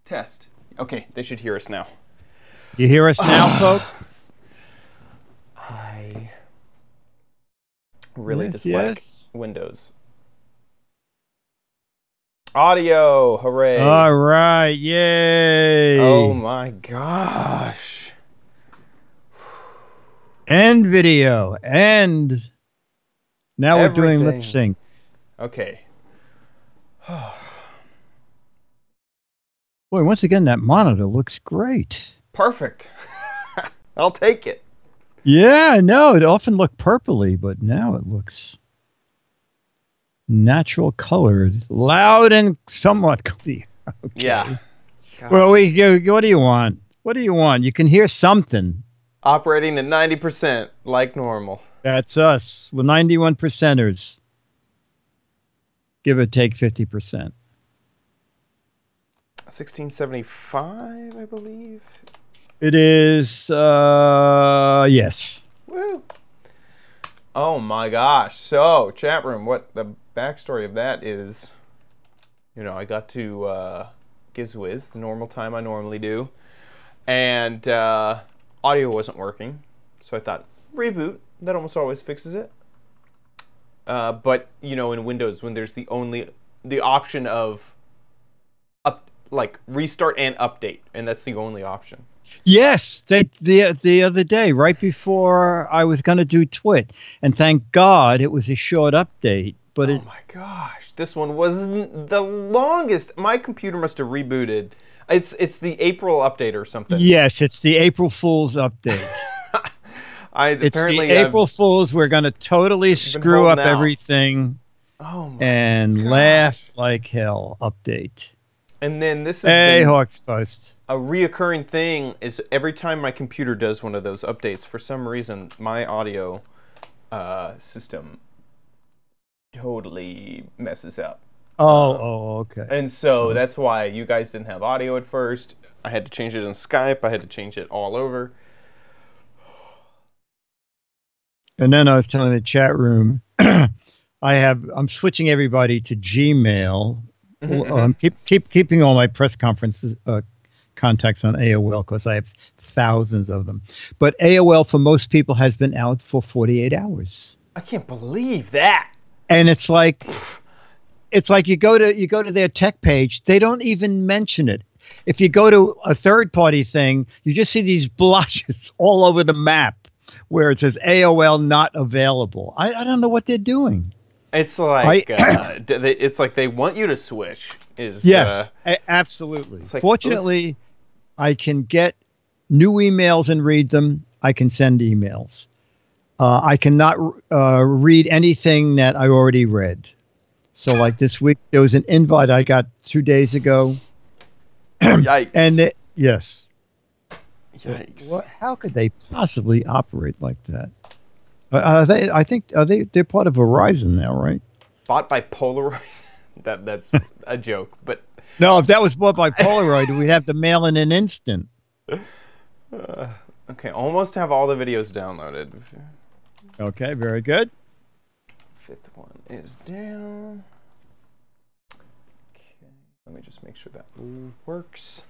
Test. Okay, they should hear us now. You hear us now, folks? I really dislike Windows. Audio, hooray. All right, yay. Oh my gosh. And video, and now we're doing lip sync. Okay. Boy, once again, that monitor looks great. Perfect. I'll take it. Yeah, no, it often looked purpley, but now it looks natural colored, loud and somewhat clear. Okay. Yeah. Gosh. Well, what do you want? What do you want? You can hear something. Operating at 90% like normal. That's us. We're 91%ers. Give or take 50%. 1675, I believe. It is, yes. Woo. Oh my gosh. So, chat room, what the backstory of that is, you know, I got to Giz Wiz, the normal time I normally do, and audio wasn't working. So I thought, reboot, that almost always fixes it. But, you know, in Windows, when there's the option of like restart and update, and that's the only option. Yes, the other day, right before I was going to do Twit, and thank God it was a short update. But oh my gosh, this one was the longest. My computer must have rebooted. It's the April update or something. Yes, it's the April Fool's update. April Fool's. We're going to totally screw up everything. Oh my and gosh. Laugh like hell update. And then this is Hawks Post. A reoccurring thing is every time my computer does one of those updates, for some reason, my audio system totally messes up. Okay. And so that's why you guys didn't have audio at first. I had to change it in Skype. I had to change it all over. And then I was telling the chat room, I'm switching everybody to Gmail. Keeping all my press conferences contacts on AOL because I have thousands of them. But AOL for most people has been out for 48 hours. I can't believe that. And it's like you go to their tech page, they don't even mention it. If you go to a third-party thing, you just see these blotches all over the map where it says AOL not available. I don't know what they're doing. It's like it's like they want you to switch. Yes, absolutely. Like, fortunately, I can get new emails and read them. I can send emails. I cannot read anything that I already read. So, like this week, there was an invite I got 2 days ago. Yikes! And yes. Yikes! How could they possibly operate like that? I think they're part of Verizon now, right? Bought by Polaroid. That's a joke, but no. If that was bought by Polaroid, we'd have to mail in an instant. Okay, almost have all the videos downloaded. Okay, very good. Fifth one is down. Okay, let me just make sure that works.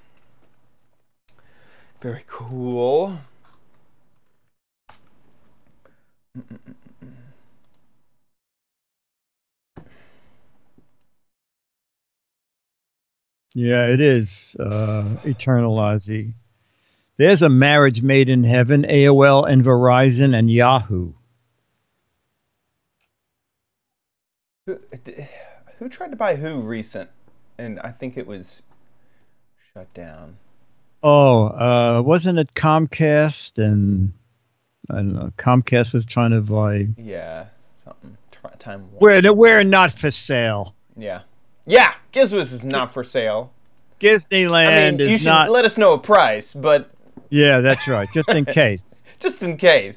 Very cool. Yeah, it is. Eternal Ozzy. There's a marriage made in heaven, AOL and Verizon and Yahoo. Who tried to buy who recent? And I think it was shut down. Oh, wasn't it Comcast? And I don't know. Comcast is trying to buy. Yeah, something. Time Warner. We're not for sale. Yeah. Yeah, Giz Wiz is not for sale. Disneyland you is should not. Let us know a price, but. Yeah, that's right. Just in case. Just in case.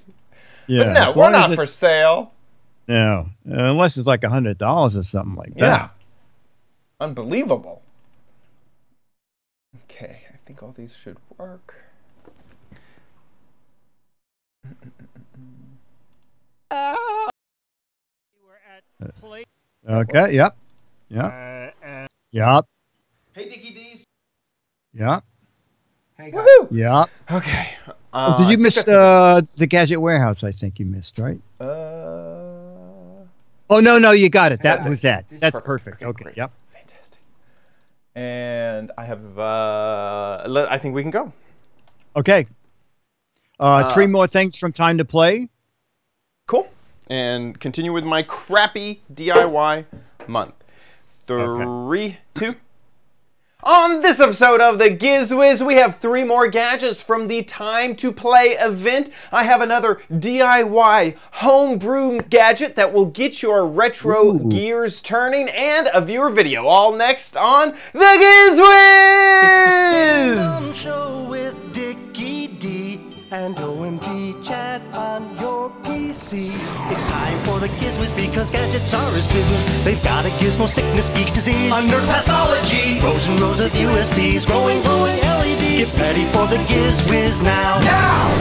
Yeah. But no, we're not for sale. No, unless it's like $100 or something like that. Yeah. Unbelievable. Okay, I think all these should work. Okay. Yep. Yep. Hey, Dickie D's. Yeah. Hey, guys. Woohoo! Yeah. Okay. Oh, did I you think miss that's the Gadget Warehouse? I think you missed, right? Uh, Oh, no, you got it. That That's was it. that. That's perfect. perfect. Okay. Great. Yep. Fantastic. And I have. I think we can go. Okay. 3 more things from Time to Play. Cool. And continue with my crappy DIY month. 3, 2. On this episode of the Giz Wiz, we have 3 more gadgets from the Time to Play event. I have another DIY homebrew gadget that will get your retro gears turning, and a viewer video. All next on the Giz Wiz! It's the show with Dickie D and OMG chat on your PC. It's time for the Giz Wiz because gadgets are his business. They've got a gizmo sickness, geek disease, under pathology, rows and rows of USBs, glowing LEDs. Get ready for the Giz Wiz now.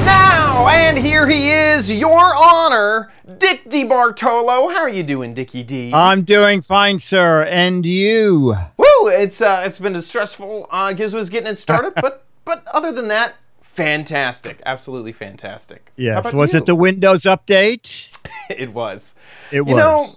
Now, and here he is, your honor, Dick DiBartolo. How are you doing, Dickie D? I'm doing fine, sir. And you? Woo! It's been a stressful Giz Wiz getting it started, but other than that, fantastic. Absolutely fantastic. Yes. Was it the Windows update? It was. It was. You know,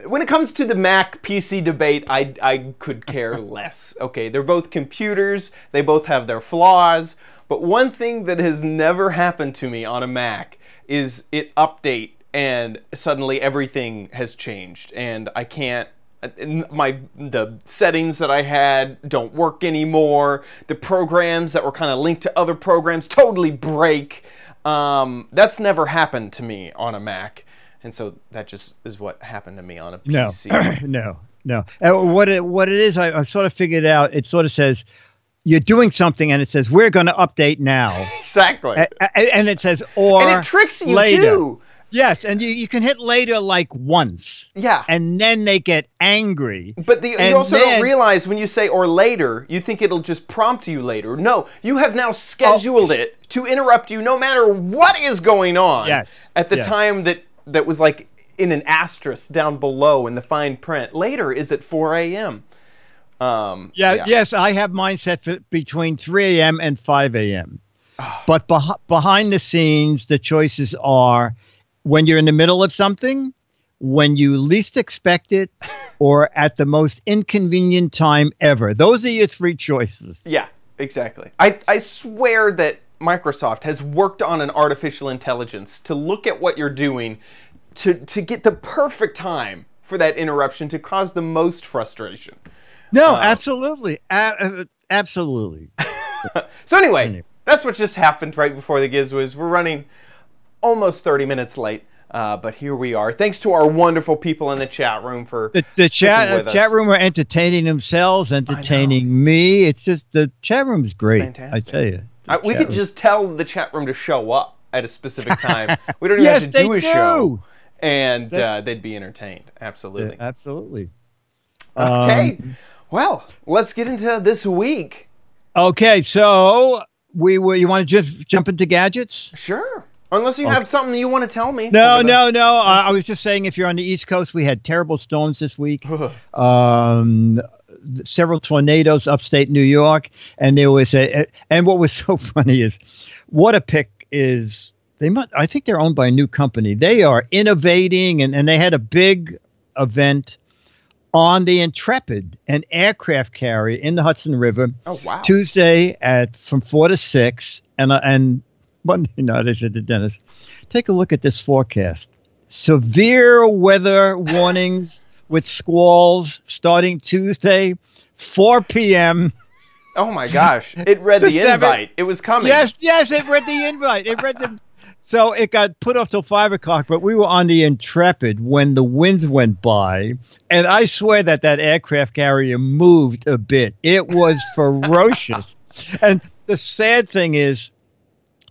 when it comes to the Mac PC debate, I could care less. Okay, they're both computers. They both have their flaws. But one thing that has never happened to me on a Mac is it update and suddenly everything has changed and I can't. The settings that I had don't work anymore. The programs that were kind of linked to other programs totally break. That's never happened to me on a Mac, and so that just is what happened to me on a PC. No. What it is, I sort of figured out. It sort of says you're doing something, and it says we're going to update now. Exactly. And it says or and it tricks you later. too. Yes, and you can hit later like once. Yeah. And then they get angry. But you also don't realize when you say or later, you think it'll just prompt you later. No, you have now scheduled it to interrupt you no matter what is going on. Yes. At the time that was like in an asterisk down below in the fine print. Later is at 4 a.m. Yes, I have mine set for between 3 a.m. and 5 a.m. But behind the scenes, the choices are when you're in the middle of something, when you least expect it, or at the most inconvenient time ever. Those are your 3 choices. Yeah, exactly. I swear that Microsoft has worked on an artificial intelligence to look at what you're doing to get the perfect time for that interruption to cause the most frustration. No, absolutely. Absolutely. So anyway, that's what just happened right before the Giz Wiz. We're running almost 30 minutes late, but here we are. Thanks to our wonderful people in the chat room for the chat room are entertaining themselves, entertaining me. It's just the chat room is great. Fantastic. I tell you. We could just tell the chat room to show up at a specific time. We don't even have to do a show, and they'd be entertained. Absolutely. Yeah, absolutely. Okay. Well, let's get into this week. Okay, so you want to just jump into gadgets? Sure. Unless you have something you want to tell me. No. I was just saying if you're on the East Coast, we had terrible storms this week. Several tornadoes upstate New York. And there was and what was so funny is what a pick is I think they're owned by a new company. They are innovating and they had a big event on the Intrepid, an aircraft carrier in the Hudson River. Oh, wow. Tuesday from 4 to 6. And Monday night, I said to Dennis, take a look at this forecast. Severe weather warnings with squalls starting Tuesday, 4 p.m. Oh, my gosh. It read the invite. It was coming. Yes, it read the invite. So it got put off till 5 o'clock, but we were on the Intrepid when the winds went by. And I swear that aircraft carrier moved a bit. It was ferocious. And the sad thing is,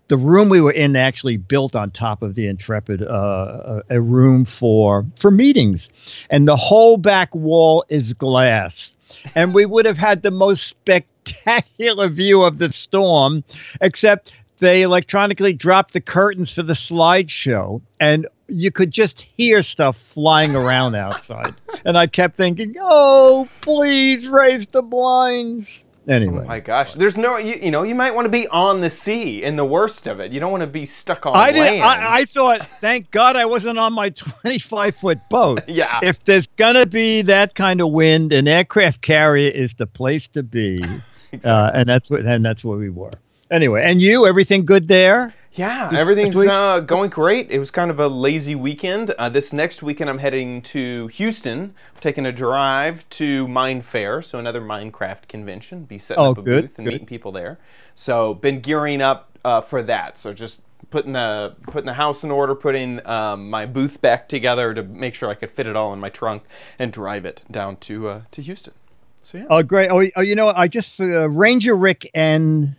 the room we were in actually built on top of the Intrepid, a room for meetings. And the whole back wall is glass. And we would have had the most spectacular view of the storm, except they electronically dropped the curtains for the slideshow. And you could just hear stuff flying around outside. And I kept thinking, oh, please raise the blinds. Anyway. Oh my gosh. There's no, you know, you might want to be on the sea in the worst of it. You don't want to be stuck on land. I thought, thank God I wasn't on my 25-foot boat. Yeah. If there's going to be that kind of wind, an aircraft carrier is the place to be. Exactly. And that's where we were. Anyway, and you, everything good there? Yeah, everything's going great. It was kind of a lazy weekend. This next weekend, I'm heading to Houston. I'm taking a drive to Mine Fair, so another Minecraft convention. Be setting up a booth and meeting people there. So, been gearing up for that. So, just putting the house in order, putting my booth back together to make sure I could fit it all in my trunk and drive it down to Houston. So yeah. Oh, great! Oh, you know, I just Ranger Rick and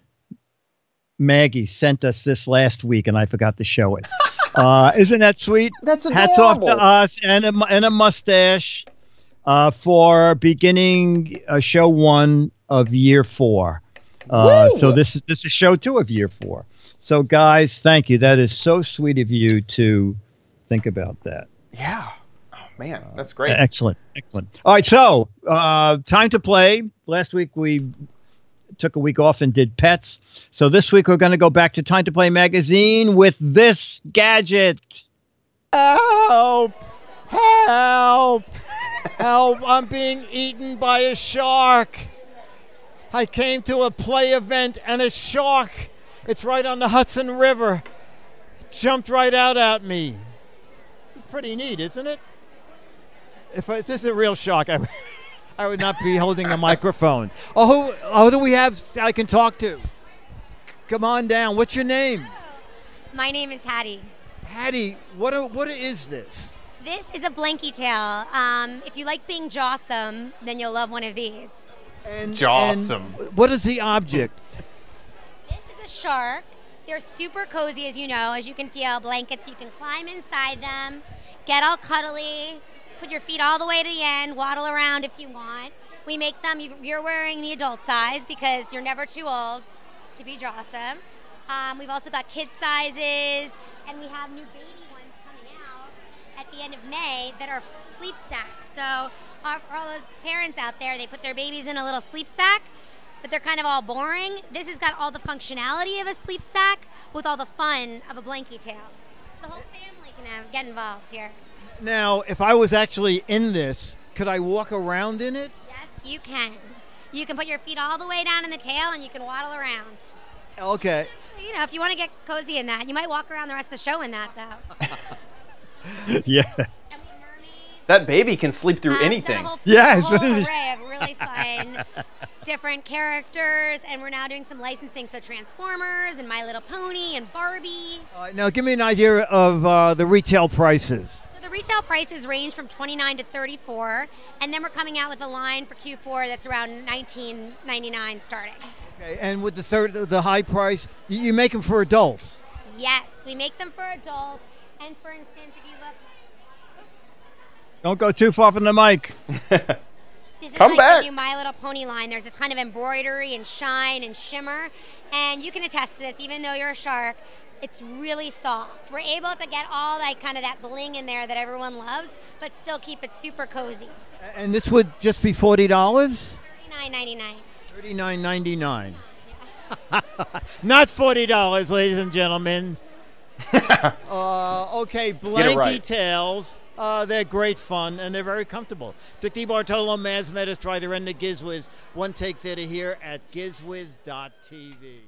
Maggie sent us this last week, and I forgot to show it. Isn't that sweet? That's adorable. Hats off to us and a mustache for beginning show 1 of year 4. So this is show 2 of year 4. So guys, thank you. That is so sweet of you to think about that. Yeah. Oh man, that's great. Excellent. All right, so time to play. Last week we took a week off and did pets. So this week we're going to go back to Time to Play magazine with this gadget. Help! Help! Help! I'm being eaten by a shark. I came to a play event and a shark, it's right on the Hudson River, jumped right out at me. It's pretty neat, isn't it? If this is a real shark, I would not be holding a microphone. Oh, who do we have I can talk to? Come on down. What's your name? My name is Hattie. Hattie, what is this? This is a blankie tail. If you like being jawsome, then you'll love one of these. Jawsome. And what is the object? This is a shark. They're super cozy, as you know. As you can feel, blankets. You can climb inside them, get all cuddly. Put your feet all the way to the end, waddle around if you want. We make them, you're wearing the adult size because you're never too old to be jawsome. We've also got kid sizes, and we have new baby ones coming out at the end of May that are sleep sacks. So for all those parents out there, they put their babies in a little sleep sack, but they're kind of all boring. This has got all the functionality of a sleep sack with all the fun of a blankie tail. So the whole family can get involved here. Now, if I was actually in this, could I walk around in it? Yes, you can. You can put your feet all the way down in the tail and you can waddle around. Okay. You know, if you want to get cozy in that, you might walk around the rest of the show in that, though. Yeah. That baby can sleep through anything. Yes. A whole array of really fun, different characters, and we're now doing some licensing. So Transformers and My Little Pony and Barbie. Now, give me an idea of the retail prices. The retail prices range from $29 to $34, and then we're coming out with a line for Q4 that's around $19.99 starting. Okay, and with the high price, you make them for adults? Yes, we make them for adults, and for instance, if you look... Don't go too far from the mic. This is like the new My Little Pony line. There's a ton of embroidery and shine and shimmer, and you can attest to this, even though you're a shark. It's really soft. We're able to get all that kind of that bling in there that everyone loves, but still keep it super cozy. And this would just be $40? $39.99. $39.99. Not $40, ladies and gentlemen. Okay, blankie tails. They're great fun, and they're very comfortable. Dick DeBartolo, Mads Metis, Strider, and the Giz Wiz. One Take Theater here at gizwiz.tv.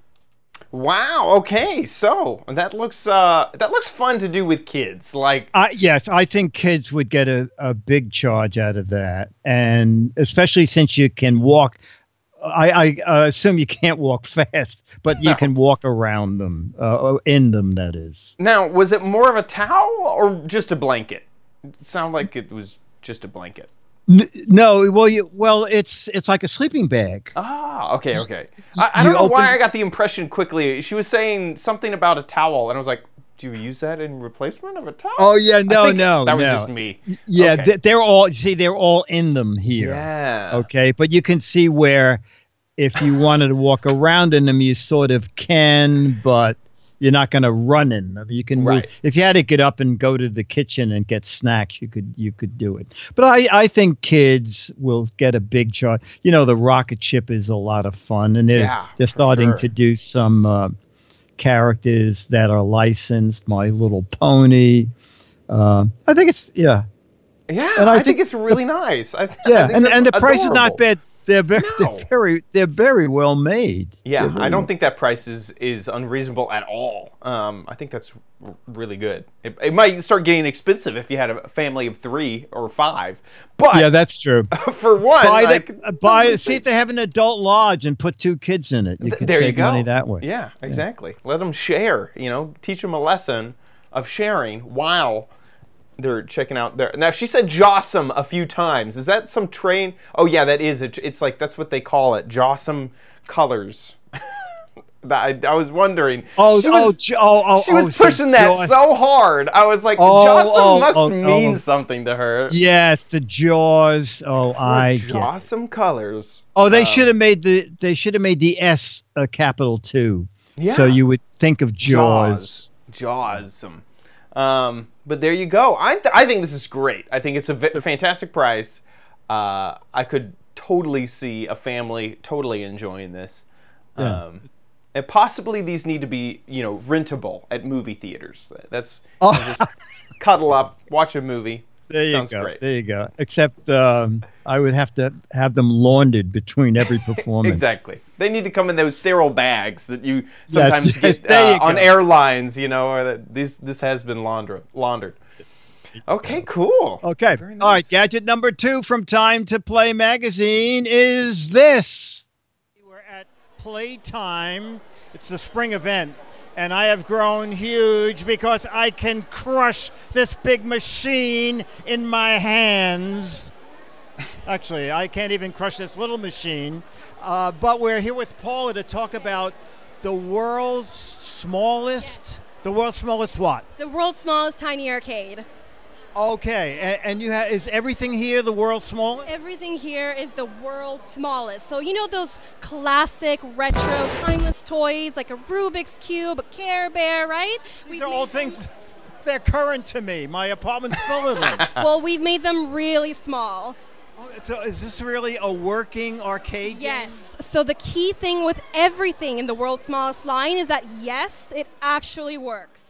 Wow. Okay. So that looks fun to do with kids. Like, yes, I think kids would get a big charge out of that, and especially since you can walk. I assume you can't walk fast, but you can walk around them, in them. That is. Now, was it more of a towel or just a blanket? It sounded like it was just a blanket. No, well, it's like a sleeping bag. Ah, okay. I don't know why I got the impression quickly. She was saying something about a towel, and I was like, do you use that in replacement of a towel? Oh yeah, no. That was just me. Yeah, okay. They're all in them here. Yeah. Okay, but you can see where if you wanted to walk around in them, you sort of can, but you're not going to run in them. You can Right. if you had to get up and go to the kitchen and get snacks, you could do it. But I think kids will get a big charge. You know, the rocket ship is a lot of fun, and they're for starting sure. to do some characters that are licensed. My Little Pony. I think it's Yeah, And I I think think it's really nice. I think and that's the price is not adorable. bad. They're very No. they're very well made. Yeah, They're very I don't think that price is unreasonable at all. I think that's really good. It might start getting expensive if you had a family of 3 or 5, but Yeah, that's true. for one, See if they have an adult lodge and put 2 kids in it. You could there you save go. money that way. Yeah, exactly. Let them share. You know, teach them a lesson of sharing while they're checking out their. Now she said Jossum a few times. Is that some train? Oh yeah, that is it. It's like that's what they call it. Jossum colors. I was wondering. She was pushing that so hard. I was like, Jossum must mean something to her. Yes, the Jaws. Oh, I get it. Jossum colors. Oh, they should have made the S a capital 2. Yeah. So you would think of Jaws. Jawsome. But there you go. I think this is great. I think it's a fantastic price. I could totally see a family totally enjoying this. Yeah. And possibly these need to be, rentable at movie theaters. That's just cuddle up, watch a movie. There you Sounds go. great. There you go. Except I would have to have them laundered between every performance. Exactly. They need to come in those sterile bags that you sometimes get there you on go. airlines, or that this has been laundered. Okay, cool. Okay. Very nice. All right. Gadget number 2 from Time to Play magazine is this. We're at Playtime. It's the spring event. And I have grown huge because I can crush this big machine in my hands. Actually, I can't even crush this little machine. But we're here with Paula to talk about the world's smallest. Yes. The world's smallest what? The world's smallest tiny arcade. Okay, and you have is everything here the world's smallest? Everything here is the world's smallest. So you know those classic retro timeless toys like a Rubik's Cube, a Care Bear, right? These are all things. They're current to me. My apartment's full of them. Well, we've made them really small. Oh, so is this really a working arcade game? Yes. So the key thing with everything in the world's smallest line is that yes, it actually works.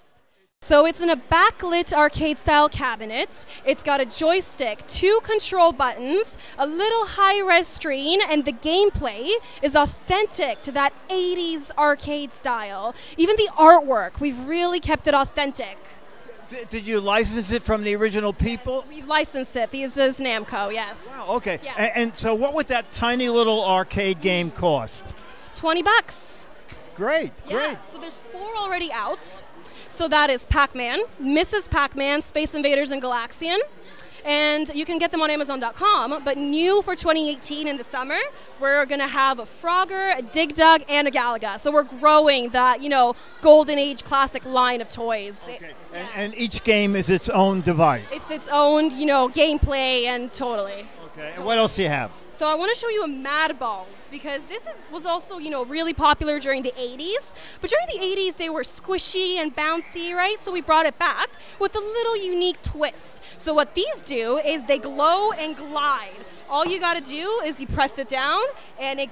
So it's in a backlit arcade-style cabinet. It's got a joystick, 2 control buttons, a little high-res screen, and the gameplay is authentic to that 80s arcade style. Even the artwork, we've really kept it authentic. Did you license it from the original people? We've licensed it. This is Namco, yes. Wow, okay. Yeah. And so what would that tiny little arcade game cost? $20. Great, Yeah. great. So there's 4 already out. So that is Pac-Man, Mrs. Pac-Man, Space Invaders, and Galaxian. And you can get them on Amazon.com. But new for 2018 in the summer, we're going to have a Frogger, a Dig Dug, and a Galaga. So we're growing that, golden age classic line of toys. Okay. And each game is its own device. It's its own, gameplay and totally. Okay. And what else do you have? So I want to show you a Mad Balls because this was also, really popular during the 80s. But during the 80s, they were squishy and bouncy, right? So we brought it back with a little unique twist. So what these do is they glow and glide. All you got to do is you press it down and it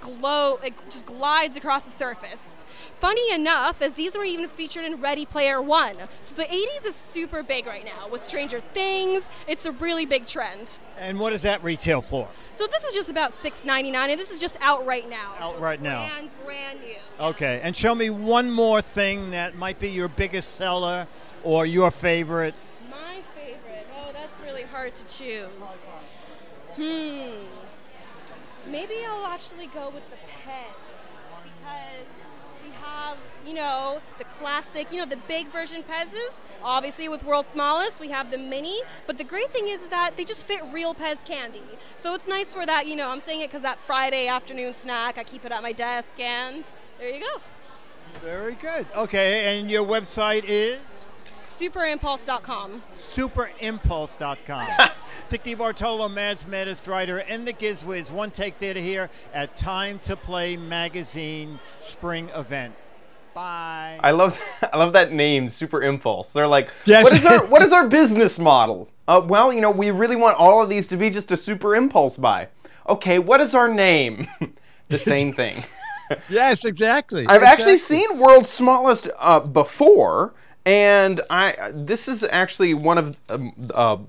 just glides across the surface. Funny enough, as these were even featured in Ready Player One. So the 80s is super big right now. With Stranger Things, it's a really big trend. And what does that retail for? So this is just about $6.99, and this is just out right now. Out So right it's now. Brand new. Okay. And show me one more thing that might be your biggest seller or your favorite. My favorite. Oh, that's really hard to choose. Maybe I'll actually go with the pen because we have, the classic, the big version Pez's. Obviously, with World's Smallest, we have the mini. But the great thing is that they just fit real Pez candy. So it's nice for that, I'm saying it because that Friday afternoon snack, I keep it at my desk, and there you go. Very good. Okay. And your website is? Superimpulse.com. Superimpulse.com. Dick DiBartolo, Mads Maddest writer, and the Giz Wiz One Take Theater here at Time to Play magazine spring event. Bye. I love that name, Super Impulse. They're like, Yes. what is our business model? Well, you know, we really want all of these to be just a Super Impulse buy. Okay, what is our name? The same thing. Yes, exactly. I've actually seen World's Smallest before, and this is actually one of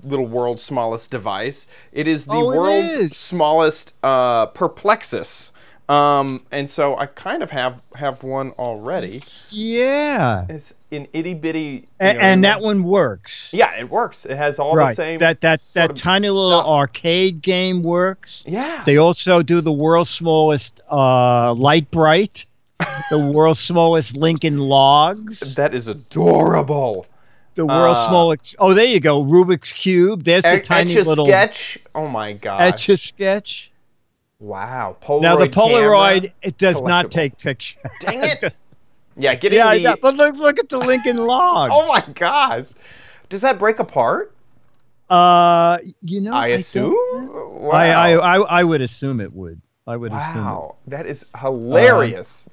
little World's Smallest device. It is the world's smallest Perplexus. And so I kind of have one already. Yeah. It's an itty bitty. And that one works. Yeah, it works. It has all the same. That tiny little arcade game works. Yeah. They also do the world's smallest Light Bright, the world's smallest Lincoln Logs. That is adorable. The world's smallest. Oh, there you go. Rubik's Cube. There's the tiny little Etch-a-Sketch. Oh my gosh. Etch-a-Sketch. Wow. Polaroid Now the Polaroid, camera, it does not take pictures. Dang it. Yeah, but look at the Lincoln Logs. Oh my gosh. Does that break apart? You know, I assume. Wow. I would assume it would. I would assume. Wow, that is hilarious.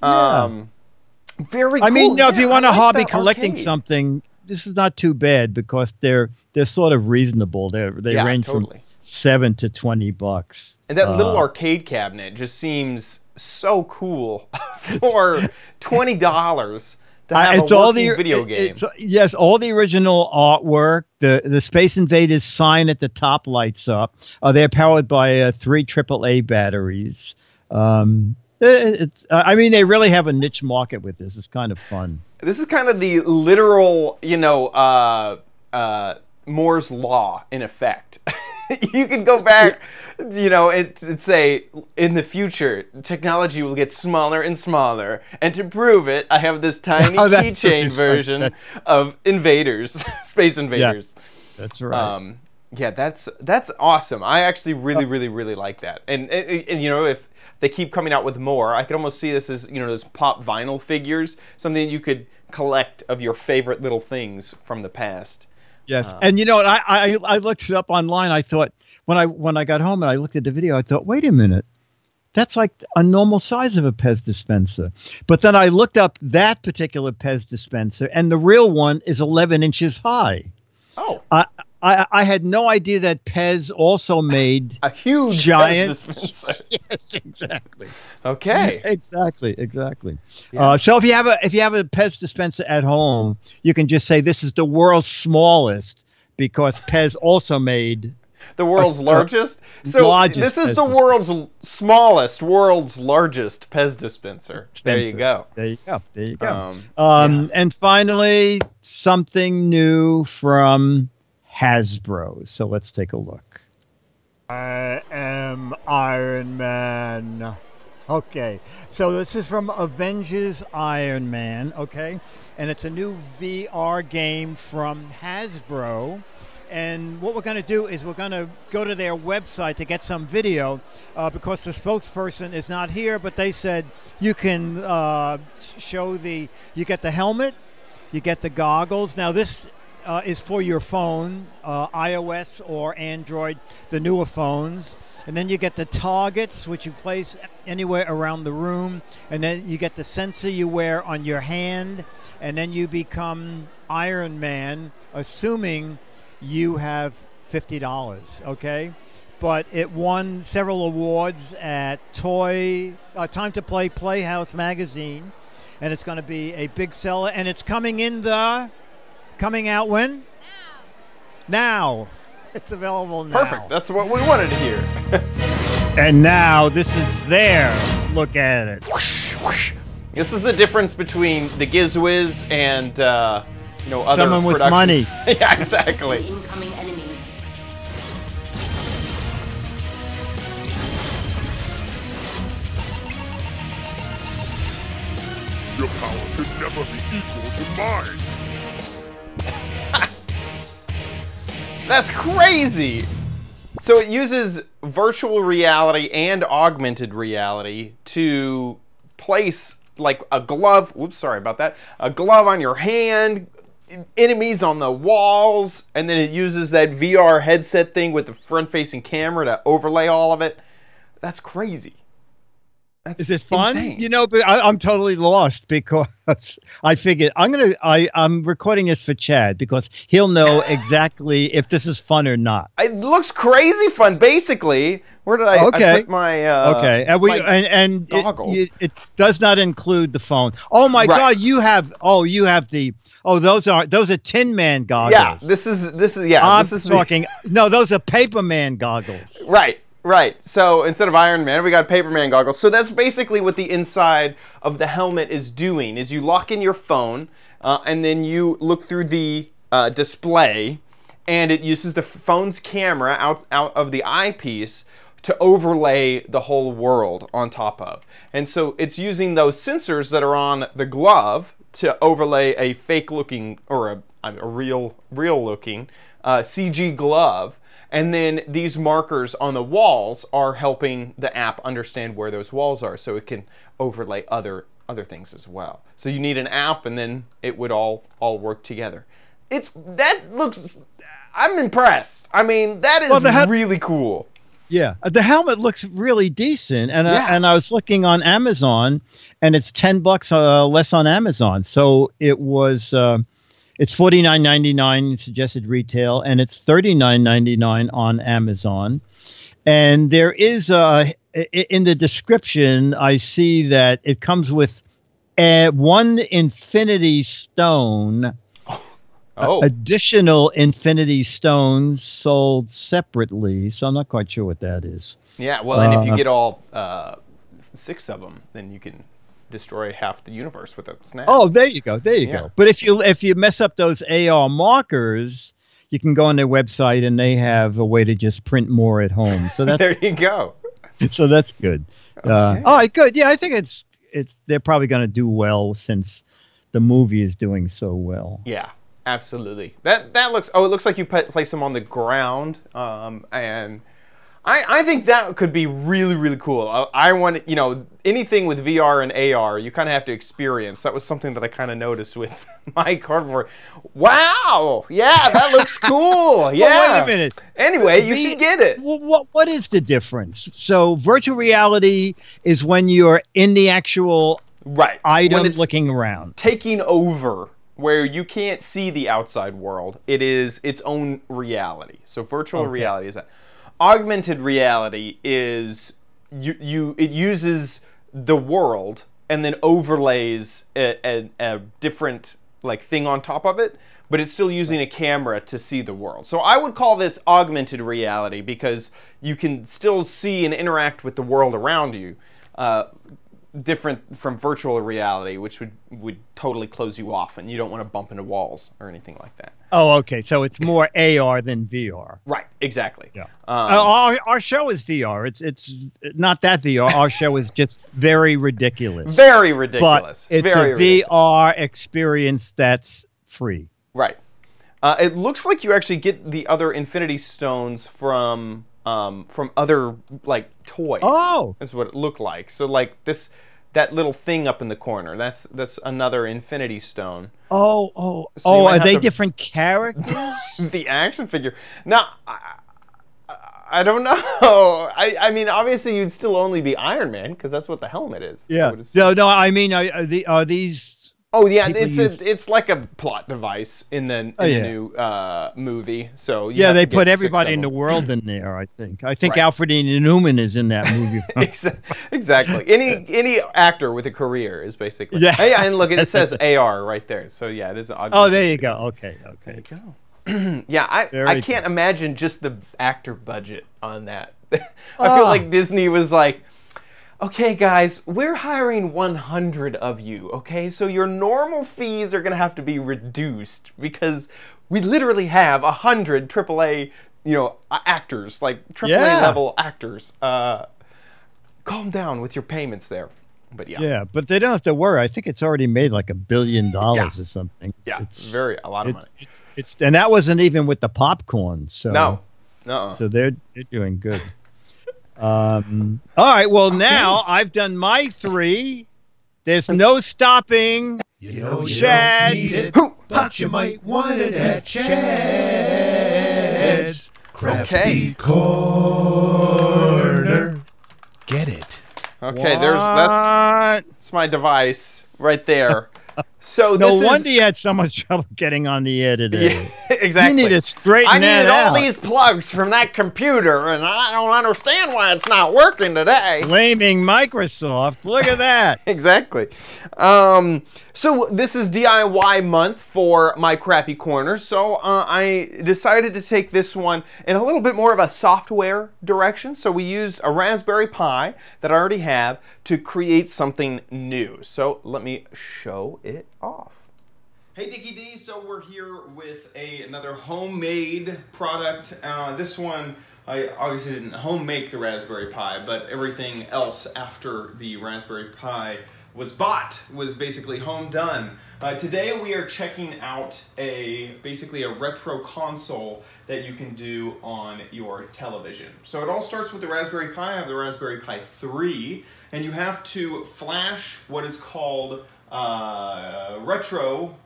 Very cool. I mean, if you want a hobby that collecting arcade. something, this is not too bad because they're sort of reasonable. They range from $7 to $20. And that little arcade cabinet just seems so cool for $20 to have a working video game. Yes, all the original artwork. The Space Invaders sign at the top lights up. They're powered by 3 AAA batteries. I mean, they really have a niche market with this. It's kind of fun. This is kind of the literal, Moore's Law in effect. You can go back, and say, in the future, technology will get smaller and smaller. And to prove it, I have this tiny keychain version of Invaders, Space Invaders. Yes, that's right. Yeah, that's awesome. I actually really like that. And if they keep coming out with more, I could almost see this as, those pop vinyl figures, something that you could collect of your favorite little things from the past. Yes, and you know what? I looked it up online. I thought when I got home and I looked at the video, I thought, wait a minute, that's like a normal size of a Pez dispenser. But then I looked up that particular Pez dispenser, and the real one is 11 inches high. Oh, I had no idea that Pez also made a huge giant Pez dispenser. Yes, exactly. Okay. Exactly. Yeah. So if you have a Pez dispenser at home, you can just say this is the world's smallest because Pez also made the world's largest. So this is the world's smallest, world's largest Pez dispenser. There you go. There you go. And finally, something new from Hasbro. So let's take a look. I am Iron Man. Okay, so this is from Avengers Iron Man, okay? And it's a new VR game from Hasbro. And what we're going to do is we're going to go to their website to get some video because the spokesperson is not here, but they said you can you get the helmet, you get the goggles. Now this is for your phone, iOS or Android, the newer phones. And then you get the targets, which you place anywhere around the room. And then you get the sensor you wear on your hand. And then you become Iron Man, assuming you have $50, okay? But it won several awards at Time to Play Playhouse magazine. And it's going to be a big seller. And it's coming out when? Now. It's available now. Perfect. That's what we wanted to hear. And now this is there. Look at it. Whoosh, whoosh. This is the difference between the Giz Wiz and other someone with production. money. Yeah, exactly. Incoming enemies. Your power could never be equal to mine. That's crazy! So it uses virtual reality and augmented reality to place like a glove, whoops, sorry about that, a glove on your hand, enemies on the walls, and then it uses that VR headset thing with the front-facing camera to overlay all of it. That's crazy. That's Is it fun? insane. You know, but I'm totally lost because I figured I'm recording this for Chad because he'll know exactly if this is fun or not. It looks crazy fun. Basically, where did I put my okay, and and goggles? It does not include the phone. Oh my God, you have the. Oh, those are Tin Man goggles. Yeah, this is I'm this is talking. No, those are Paper Man goggles. Right. So instead of Iron Man, we got Paper Man goggles. So that's basically what the inside of the helmet is doing. Is you lock in your phone, and then you look through the display, and it uses the phone's camera out of the eyepiece to overlay the whole world on top of. And so it's using those sensors that are on the glove to overlay a fake-looking or a real-looking CG glove. And then these markers on the walls are helping the app understand where those walls are, so it can overlay other things as well. So you need an app, and then it would all work together. I'm impressed. I mean, that is really cool. Yeah, the helmet looks really decent, and I was looking on Amazon, and it's $10 less on Amazon. So it was. It's $49.99 suggested retail, and it's $39.99 on Amazon. And there is in the description, I see that it comes with one Infinity Stone. Additional Infinity Stones sold separately, so I'm not quite sure what that is. Yeah, well, and if you get all 6 of them, then you can destroy half the universe with a snap. Oh, there you go. Go. But if you mess up those AR markers, you can go on their website and they have a way to just print more at home. So there you go. So that's good. Okay. All right, good. Yeah, I think it's they're probably going to do well since the movie is doing so well. Yeah, absolutely. That looks. Oh, it looks like you place them on the ground, and I think that could be really, really cool. I want, anything with VR and AR, you kind of have to experience. That was something that I kind of noticed with my cardboard. Wow! Yeah, that looks cool. Yeah. Well, wait a minute. Anyway, you should get it. What is the difference? So virtual reality is when you're in the actual item looking around. Taking over where you can't see the outside world. It is its own reality. So virtual reality is that. Augmented reality is it uses the world and then overlays a different thing on top of it, but it's still using a camera to see the world. So I would call this augmented reality because you can still see and interact with the world around you, different from virtual reality, which would totally close you off and you don't want to bump into walls or anything like that. Oh, okay. So it's more AR than VR. Right. Exactly. Yeah. Our show is VR. It's not that VR. Our show is just very ridiculous. Very ridiculous. But it's a VR experience that's free. Right. It looks like you actually get the other Infinity Stones from other toys. Oh, that's what it looked like. So that little thing up in the corner, that's another Infinity Stone. So are they different characters? The action figure. Now, I don't know. I mean, obviously you'd still only be Iron Man because that's what the helmet is. Yeah. No. I mean, are these? Oh yeah, it's like a plot device in the new movie. So they put everybody in the world in there. I think Alfred E. Newman is in that movie. Exactly. Any actor with a career is basically. Yeah. Hey, and look, it says AR right there. So yeah, it is. Oh, there you go. Okay. There you go. Yeah, I can't imagine just the actor budget on that. I feel like Disney was like, okay, guys, we're hiring 100 of you, okay? So your normal fees are going to have to be reduced because we literally have 100 AAA, actors, AAA level actors. Calm down with your payments there. But yeah. Yeah, but they don't have to worry. I think it's already made like $1 billion or something. Yeah, it's a lot of money. And that wasn't even with the popcorn. So no. So they're doing good. All right. Well, now I've done my 3. There's no stopping. Chad. Need it, but you might want it at Chad's Crafty Corner. Get it. Okay, that's my device right there. So No this wonder you had so much trouble getting on the air today. Yeah, exactly. You need to straighten I that needed all out. these plugs from that computer, and I don't understand why it's not working today. Blaming Microsoft. Look at that. Exactly. So this is DIY month for my crappy corner, so I decided to take this one in a little bit more of a software direction. So we used a Raspberry Pi that I already have to create something new. So let me show it off. Hey Dickie D, so we're here with another homemade product. This one, I obviously didn't home make the Raspberry Pi, but everything else after the Raspberry Pi was bought was basically home done. Today we are checking out basically a retro console that you can do on your television. So it all starts with the Raspberry Pi. I have the Raspberry Pi 3, and you have to flash what is called retro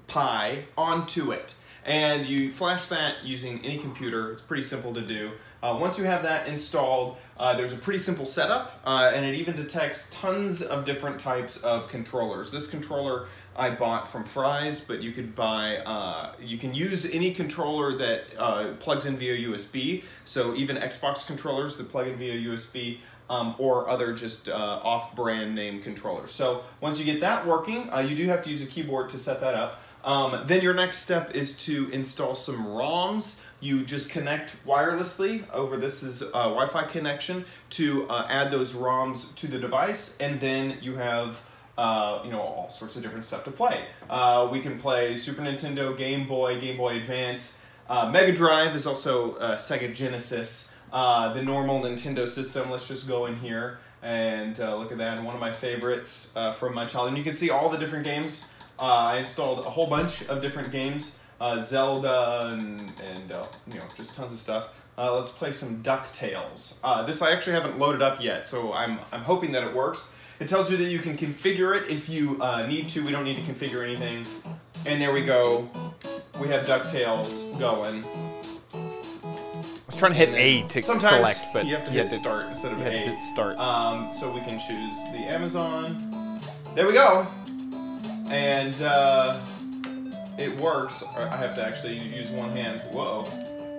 Pi onto it, and you flash that using any computer. It's pretty simple to do. Once you have that installed, there's a pretty simple setup, and it even detects tons of different types of controllers. This controller I bought from Fry's, but you could buy, you can use any controller that plugs in via USB, so even Xbox controllers that plug in via USB, or other just off-brand name controllers. So once you get that working, you do have to use a keyboard to set that up. Then your next step is to install some ROMs. You just connect wirelessly over this is a Wi-Fi connection to add those ROMs to the device, and then you have you know, all sorts of different stuff to play. We can play Super Nintendo, Game Boy, Game Boy Advance. Mega Drive is also Sega Genesis. The normal Nintendo system. Let's just go in here and look at that. One of my favorites from my childhood. And you can see all the different games. I installed a whole bunch of different games, Zelda and you know, just tons of stuff. Let's play some DuckTales. This I actually haven't loaded up yet, so I'm hoping that it works. It tells you that you can configure it if you need to. We don't need to configure anything. And there we go. We have DuckTales going. I was trying to hit A to select, but you have to hit start instead of A. Hit start. So we can choose the Amazon. There we go. And it works. I have to actually use one hand. Whoa,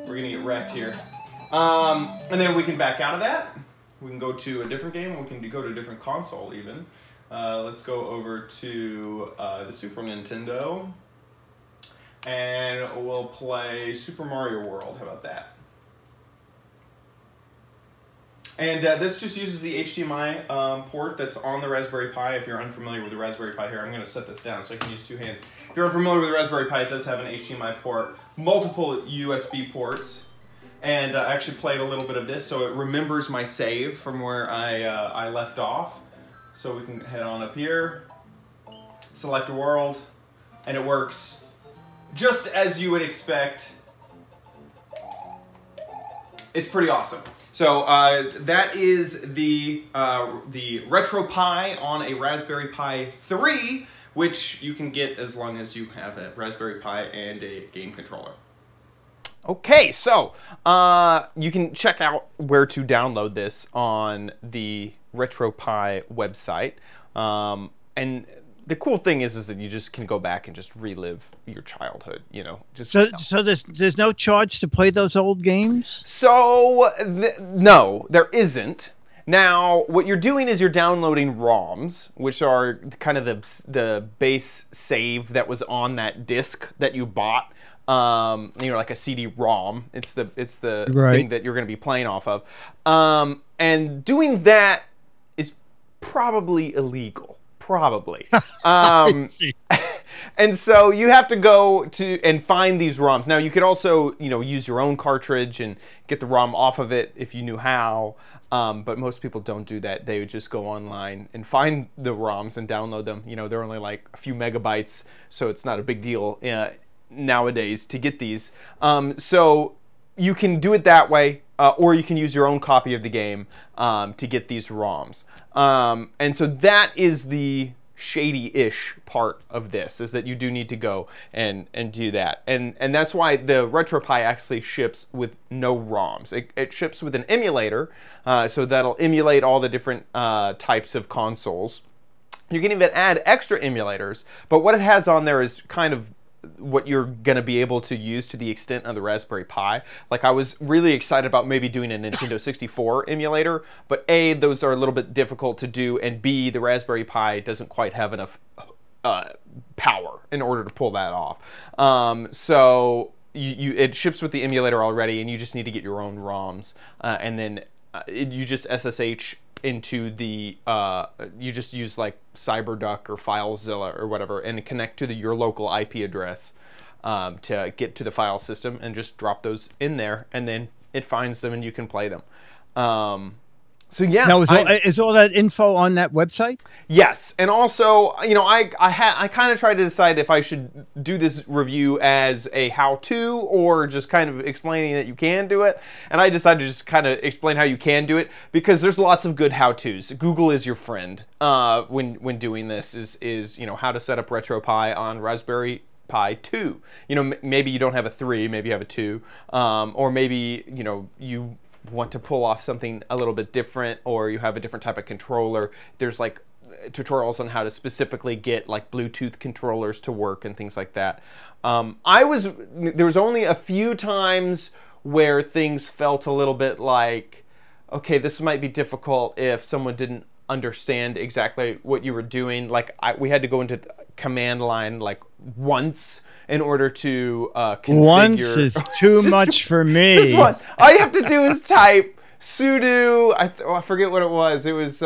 we're gonna get wrecked here. And then we can back out of that. We can go to a different game. We can go to a different console even. Let's go over to the Super Nintendo. And we'll play Super Mario World. How about that? And this just uses the HDMI port that's on the Raspberry Pi. If you're unfamiliar with the Raspberry Pi here, I'm going to set this down so I can use two hands. If you're unfamiliar with the Raspberry Pi, it does have an HDMI port, multiple USB ports, and I actually played a little bit of this, so it remembers my save from where I left off. So we can head on up here, select a world, and it works just as you would expect. It's pretty awesome. So that is the Retro Pi on a Raspberry Pi 3, which you can get as long as you have a Raspberry Pi and a game controller. Okay, so you can check out where to download this on the RetroPie website. And the cool thing is that you just can go back and just relive your childhood, you know. Just So there's no charge to play those old games? So no, there isn't. Now, what you're doing is you're downloading ROMs, which are kind of the base save that was on that disc that you bought. You know, like a CD-ROM. It's the thing that you're going to be playing off of. And doing that is probably illegal. Probably. And so you have to go to and find these ROMs. Now you could also, you know, use your own cartridge and get the ROM off of it if you knew how. But most people don't do that. They would just go online and find the ROMs and download them. You know, they're only like a few megabytes, so it's not a big deal nowadays to get these. So you can do it that way, or you can use your own copy of the game to get these ROMs. And so that is the shady-ish part of this, is that you do need to go and do that. And that's why the RetroPie actually ships with no ROMs. It ships with an emulator, so that'll emulate all the different types of consoles. You can even add extra emulators, but what it has on there is kind of what you're going to be able to use to the extent of the Raspberry Pi. Like, I was really excited about maybe doing a Nintendo 64 emulator, but A, those are a little bit difficult to do, and B, the Raspberry Pi doesn't quite have enough power in order to pull that off. So it ships with the emulator already, and you just need to get your own ROMs, and then you just SSH into the you just use like CyberDuck or FileZilla or whatever and connect to your local IP address to get to the file system, and just drop those in there, and then it finds them and you can play them. So yeah. Now, is all that info on that website? Yes, and also, you know, I kind of tried to decide if I should do this review as a how-to or just kind of explaining that you can do it. And I decided to just kind of explain how you can do it, because there's lots of good how-tos. Google is your friend when doing this. Is you know, how to set up RetroPie on Raspberry Pi 2. You know, maybe you don't have a 3, maybe you have a 2, or maybe, you know, you want to pull off something a little bit different, or you have a different type of controller. There's like tutorials on how to specifically get like Bluetooth controllers to work and things like that. There was only a few times where things felt a little bit like, okay, this might be difficult if someone didn't understand exactly what you were doing. Like, we had to go into command line like once in order to configure. Once is too much for me. All you have to do is type sudo, I forget what it was. It was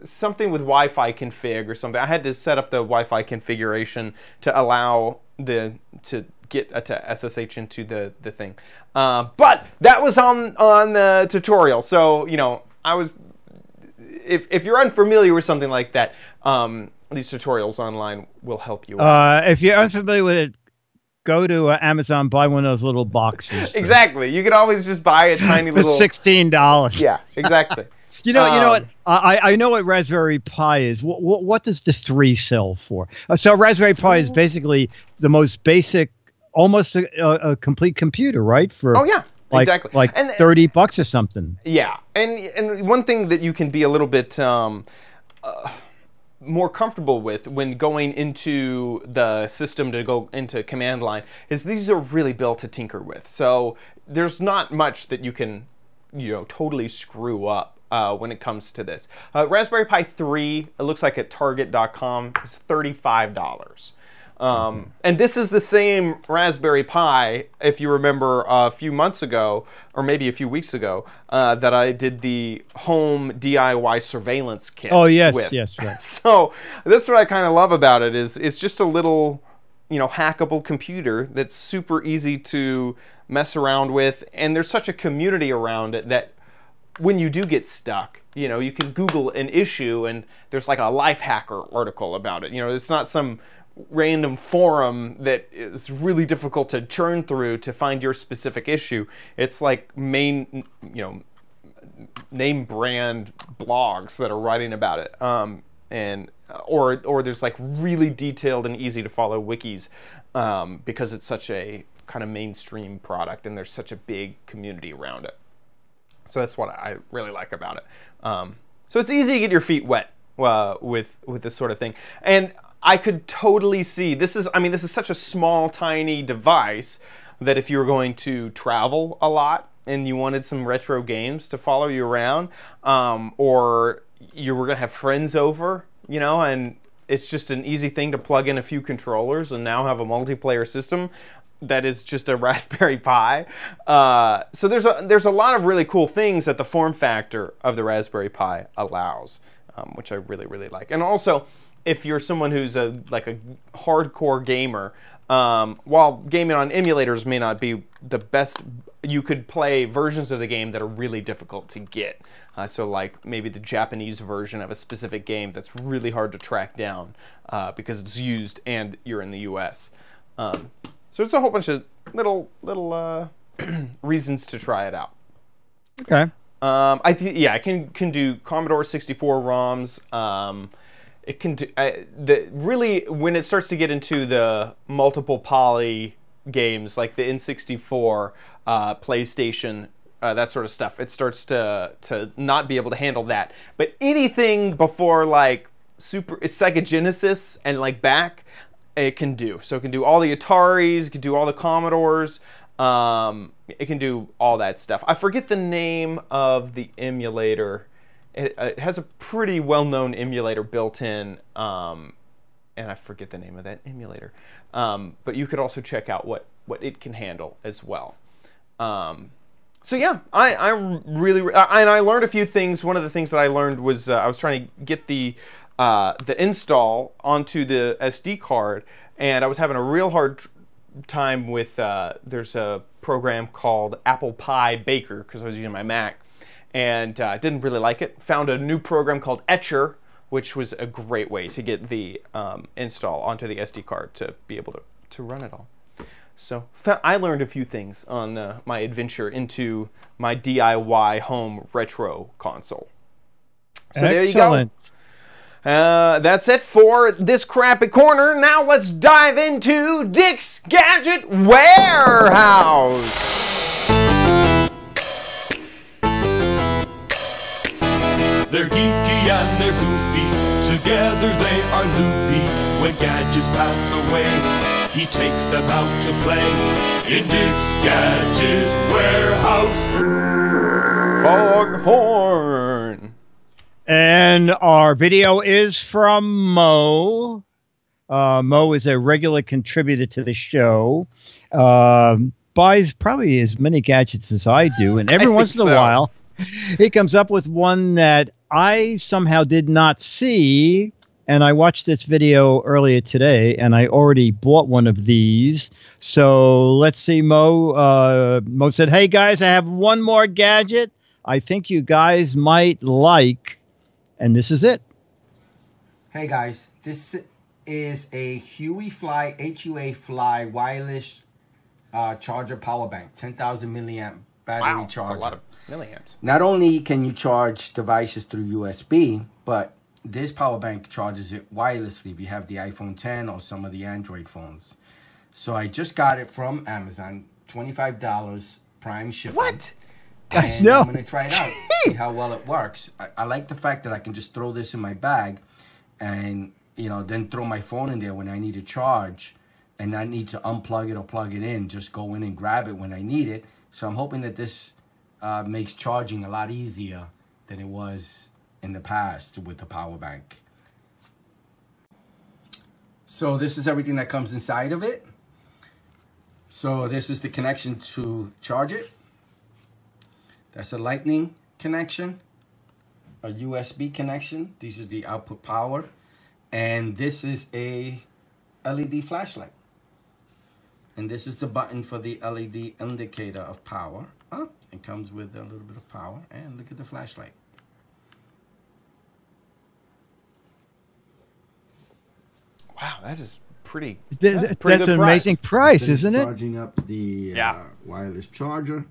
something with Wi-Fi config or something. I had to set up the Wi-Fi configuration to allow to get to SSH into the thing. But that was on the tutorial. So, you know, if you're unfamiliar with something like that, these tutorials online will help you. If you're unfamiliar with it, go to Amazon, buy one of those little boxes. Exactly. You can always just buy a tiny little... For $16. Yeah, exactly. You know what? I know what Raspberry Pi is. What does the 3 sell for? So Raspberry Pi is basically the most basic, almost a complete computer, right? Oh yeah, exactly. Like $30 or something. Yeah, and one thing that you can be a little bit more comfortable with when going into the system to go into command line is these are really built to tinker with. So there's not much that you can, you know, totally screw up when it comes to this. Raspberry Pi 3, it looks like at Target.com, is $35. And this is the same Raspberry Pi, if you remember a few months ago, or maybe a few weeks ago, that I did the home DIY surveillance kit. Oh, yes, with. Yes, right. So that's what I kind of love about it, is it's just a little, you know, hackable computer that's super easy to mess around with, and there's such a community around it that when you do get stuck, you know, you can Google an issue and there's like a life hacker article about it. You know, it's not some random forum that is really difficult to churn through to find your specific issue. It's like name brand blogs that are writing about it, or there's like really detailed and easy to follow wikis, because it's such a kind of mainstream product and there's such a big community around it. So that's what I really like about it. So it's easy to get your feet wet with this sort of thing. And I could totally see, this is such a small, tiny device that if you were going to travel a lot and you wanted some retro games to follow you around, or you were going to have friends over, you know, and it's just an easy thing to plug in a few controllers and now have a multiplayer system that is just a Raspberry Pi. So there's a lot of really cool things that the form factor of the Raspberry Pi allows, which I really, really like. And also, if you're someone who's like a hardcore gamer, while gaming on emulators may not be the best, you could play versions of the game that are really difficult to get. So like maybe the Japanese version of a specific game that's really hard to track down because it's used and you're in the US. So there's a whole bunch of little reasons to try it out. Okay. I can do Commodore 64 ROMs. it can do really when it starts to get into the multiple poly games like the N64, PlayStation, that sort of stuff. It starts to not be able to handle that. But anything before like Sega Genesis and like back, it can do. So it can do all the Ataris, it can do all the Commodores, it can do all that stuff. I forget the name of the emulator. It has a pretty well-known emulator built in, and I forget the name of that emulator. But you could also check out what it can handle as well. So yeah, I really and I learned a few things. One of the things that I learned was I was trying to get the install onto the SD card, and I was having a real hard time with. There's a program called Apple Pie Baker because I was using my Mac, and didn't really like it. Found a new program called Etcher, which was a great way to get the install onto the SD card to be able to run it all. So I learned a few things on my adventure into my DIY home retro console. So there you go. That's it for this crappy corner. Now let's dive into Dick's Gadget Warehouse. They're geeky and they're goofy, together they are loopy. When gadgets pass away, he takes them out to play in Dick's Gadget Warehouse. Foghorn. And our video is from Mo. Mo is a regular contributor to the show. Buys probably as many gadgets as I do, and every once in a while, he comes up with one that I somehow did not see. And I watched this video earlier today, and I already bought one of these. So let's see, Mo. Mo said, "Hey guys, I have one more gadget I think you guys might like." And this is it. Hey guys, this is a Huey Fly, HUA Fly wireless charger power bank, 10,000 milliamp battery charger. That's a lot of milliamps. Not only can you charge devices through USB, but this power bank charges it wirelessly if you have the iPhone 10 or some of the Android phones. So I just got it from Amazon, $25 Prime shipping. What? And No. I'm going to try it out, see how well it works. I like the fact that I can just throw this in my bag and, you know, then throw my phone in there when I need to charge and I need to unplug it or plug it in. Just go in and grab it when I need it. So I'm hoping that this makes charging a lot easier than it was in the past with the power bank. So this is everything that comes inside of it. So this is the connection to charge it. That's a lightning connection, a USB connection. This is the output power. And this is a LED flashlight. And this is the button for the LED indicator of power. Oh, it comes with a little bit of power. And look at the flashlight. Wow, that is pretty. That's good an amazing price, isn't it? Charging up the wireless charger.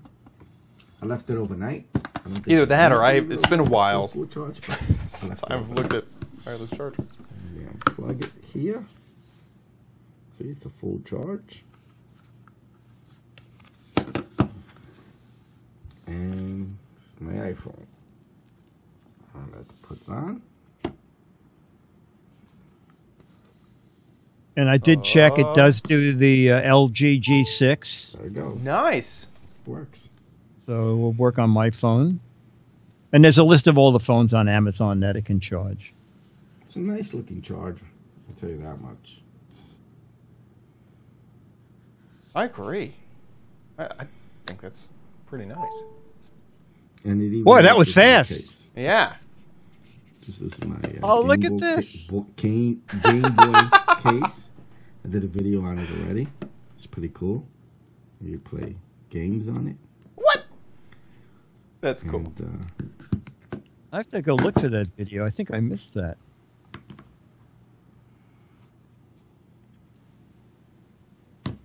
I left it overnight. Either that or it's been a while full charge, but since I've looked at wireless chargers. Yeah, plug it here. See, it's a full charge. And it's my iPhone. Let's put it on. And I did check. It does do the LG G6. There we go. Nice. Works. So we'll work on my phone. And there's a list of all the phones on Amazon that it can charge. It's a nice looking charger. I'll tell you that much. I agree. I think that's pretty nice. And it even Boy, that was fast. Yeah. This is my Oh, look Game at Boy this. Game Boy case. I did a video on it already. It's pretty cool. You play games on it. What? That's cool. And, I have to go look for that video. I think I missed that.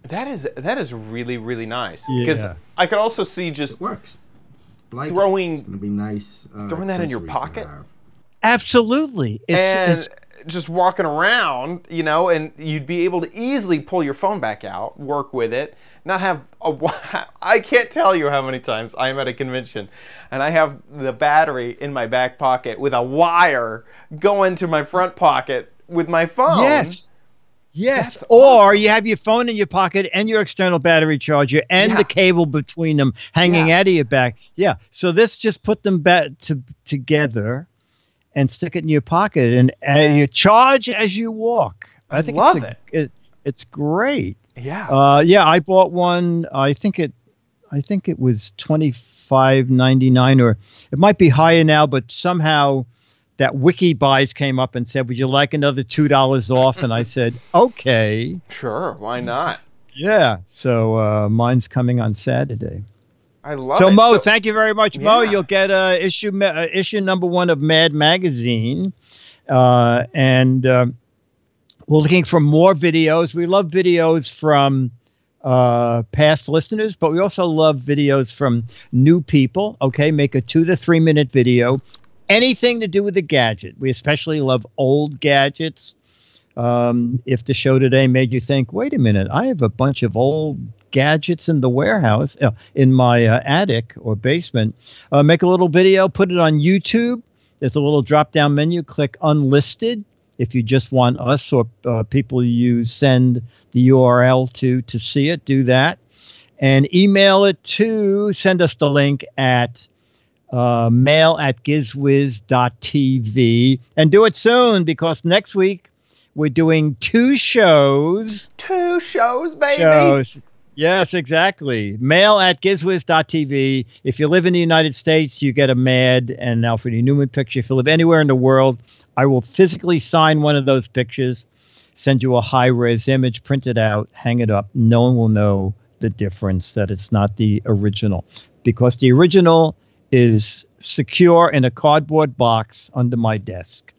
That is really, really nice. Because Yeah. I could also see just it works. Like throwing it's gonna be nice. throwing that in your accessory to pocket. have. Absolutely. And just walking around, you know, and you'd be able to easily pull your phone back out, work with it, not have I can't tell you how many times I am at a convention and I have the battery in my back pocket with a wire going to my front pocket with my phone. Yes. Yes. That's Or awesome. you have your phone in your pocket and your external battery charger and the cable between them hanging out of your back. Yeah. So this just put them back together and stick it in your pocket and you charge as you walk. I think love it's great. Yeah. Yeah, I bought one. I think it was $25.99, or it might be higher now, but somehow that Wiki Buys came up and said, "Would you like another $2 off?" And I said, "Okay." Sure, why not? Yeah. So mine's coming on Saturday. I love so it. Mo, thank you very much, Mo. Yeah. You'll get issue #1 of Mad Magazine, and we're looking for more videos. We love videos from past listeners, but we also love videos from new people. Okay, make a 2 to 3 minute video. Anything to do with the gadget. We especially love old gadgets. If the show today made you think, wait a minute, I have a bunch of old gadgets in the warehouse, in my attic or basement, make a little video, put it on YouTube. There's a little drop-down menu. Click Unlisted if you just want us or people you send the URL to see it. Do that. And email it to, send us the link at mail@gizwiz.tv, and do it soon because next week we're doing 2 shows. 2 shows, baby. Shows. Yes, exactly. Mail@gizwiz.tv. If you live in the United States, you get a Mad and Alfred E. Newman picture. If you live anywhere in the world, I will physically sign one of those pictures, send you a high-res image, print it out, hang it up. No one will know the difference, that it's not the original, because the original is secure in a cardboard box under my desk.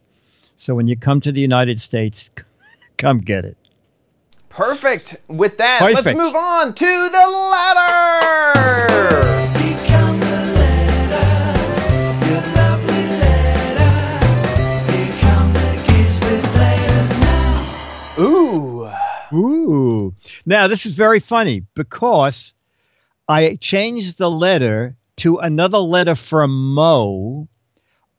So when you come to the United States, come get it. Perfect. With that, Perfect. let's move on to the letter. Become the letters, your lovely letters. Become the Giz Wiz letters now. Ooh. Ooh. Now, this is very funny because I changed the letter to another letter from Mo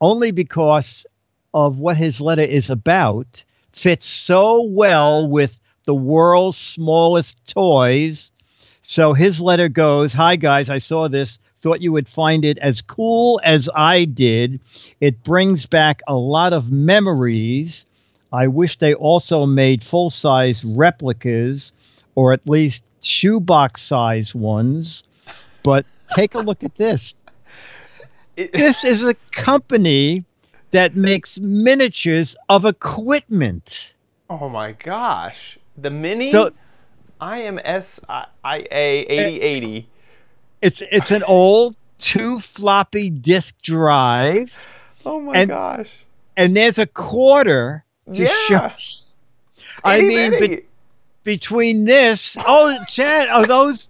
only because of what his letter is about. Fits so well with the world's smallest toys. So his letter goes, "Hi guys, I saw this. Thought you would find it as cool as I did. It brings back a lot of memories. I wish they also made full-size replicas, or at least shoebox size ones. But take a look at this. This is a company that makes miniatures of equipment." Oh my gosh. The Mini So- IMSIA 8080. It's an old 2 floppy disk drive. Oh my and- gosh. And there's a quarter to Yeah. show. I mean, between this, Chad, are those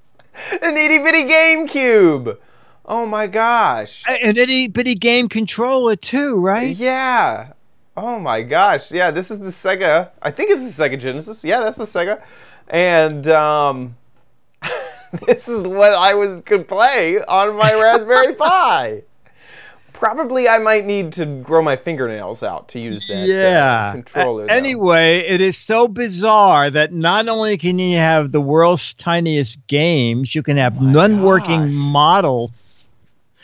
an itty bitty GameCube. Oh my gosh. an itty bitty game controller too, right? Yeah. Oh my gosh. Yeah, this is the Sega. I think it's the Sega Genesis. Yeah, that's the Sega. And this is what I could play on my Raspberry Pi. Probably I might need to grow my fingernails out to use that controller. though. Anyway, it is so bizarre that not only can you have the world's tiniest games, you can have non-working models.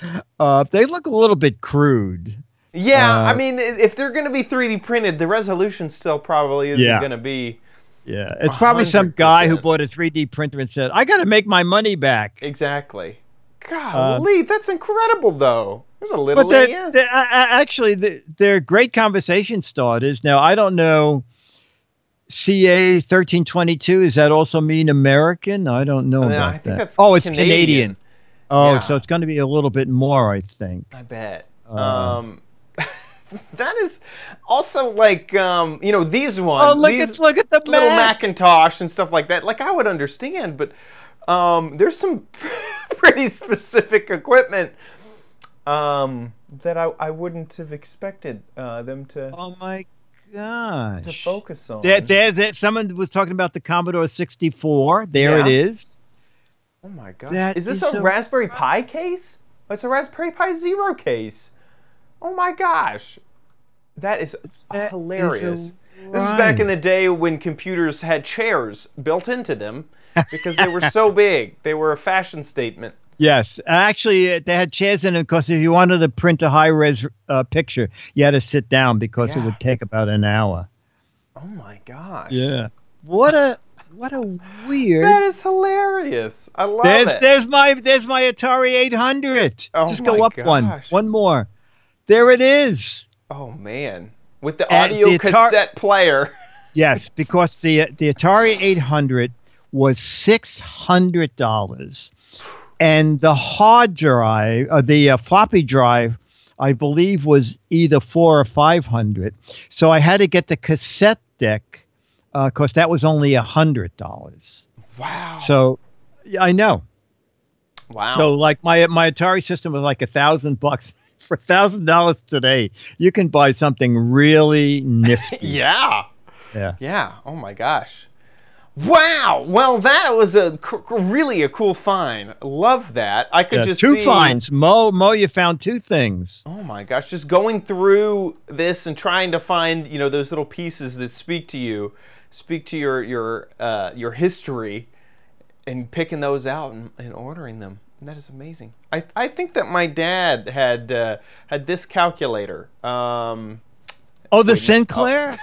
They look a little bit crude. Yeah, I mean, if they're going to be 3D printed, the resolution still probably isn't Yeah. going to be. Yeah, it's probably some guy who bought a 3D printer and said, "I got to make my money back." Exactly. Golly, that's incredible, though. There's a little But yes. actually, they're great conversation starters. Now, I don't know. CA 1322, does that also mean American? I don't know about I think that. that's It's Canadian. Oh, Yeah. so it's going to be a little bit more, I think. I bet. That is also like, these ones. Oh, look at the little Mac. Macintosh and stuff like that. Like, I would understand, but there's some pretty specific equipment that I wouldn't have expected them to. Oh my gosh. to focus on. There's it. Someone was talking about the Commodore 64. There it is. Oh my gosh. That Is this is a Raspberry Pi case? Oh, it's a Raspberry Pi Zero case. Oh my gosh. That is hilarious. This is back in the day when computers had chairs built into them because they were so big. They were a fashion statement. Yes. Actually, they had chairs in it because if you wanted to print a high-res picture, you had to sit down because it would take about an hour. Oh my gosh. Yeah. What a weird. That is hilarious. I love it. There's my Atari 800. Oh Just go my up gosh. one more. There it is. Oh man. With the audio the cassette player. Yes, because the Atari 800 was $600. And the hard drive, the floppy drive, I believe was either $400 or $500. So I had to get the cassette deck because that was only $100. Wow. So I know. Wow. So like my Atari system was like $1,000. For $1,000 today, you can buy something really nifty. Yeah. Yeah. Yeah. Oh my gosh. Wow. Well, that was really a cool find. Love that. I could just two see... finds. Mo, you found two things. Oh my gosh. Just going through this and trying to find, you know, those little pieces that speak to you, speak to your history, and picking those out and ordering them. That is amazing. I think that my dad had this calculator. The Sinclair?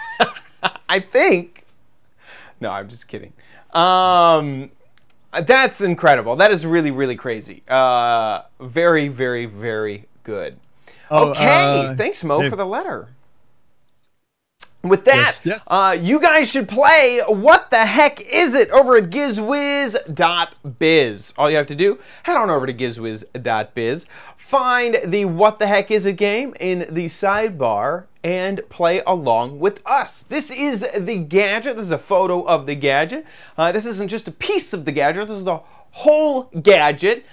I think. No, I'm just kidding. That's incredible. That is really, really crazy. Very, very, very good. Okay, thanks, Mo, for the letter. With that, you guys should play What the Heck Is It over at gizwiz.biz. All you have to do, head on over to gizwiz.biz, find the What the Heck Is It game in the sidebar, and play along with us. This is the gadget. This is a photo of the gadget. This isn't just a piece of the gadget. This is the whole gadget.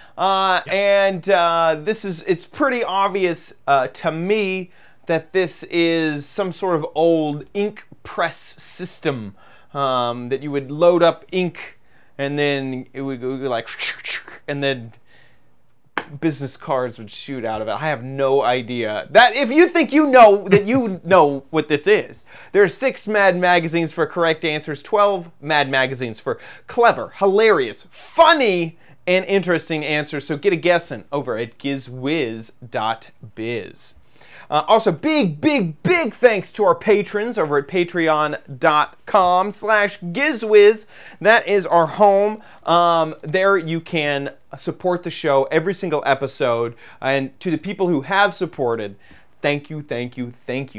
It's pretty obvious to me that this is some sort of old ink press system that you would load up ink and then it would go like, and then business cards would shoot out of it. I have no idea. That if you think you know that you know what this is. There are 6 Mad magazines for correct answers, 12 Mad magazines for clever, hilarious, funny, and interesting answers. So get a guessing over at gizwiz.biz. Also, big thanks to our patrons over at patreon.com/GizWiz. That is our home. There you can support the show every single episode. And to the people who have supported, thank you.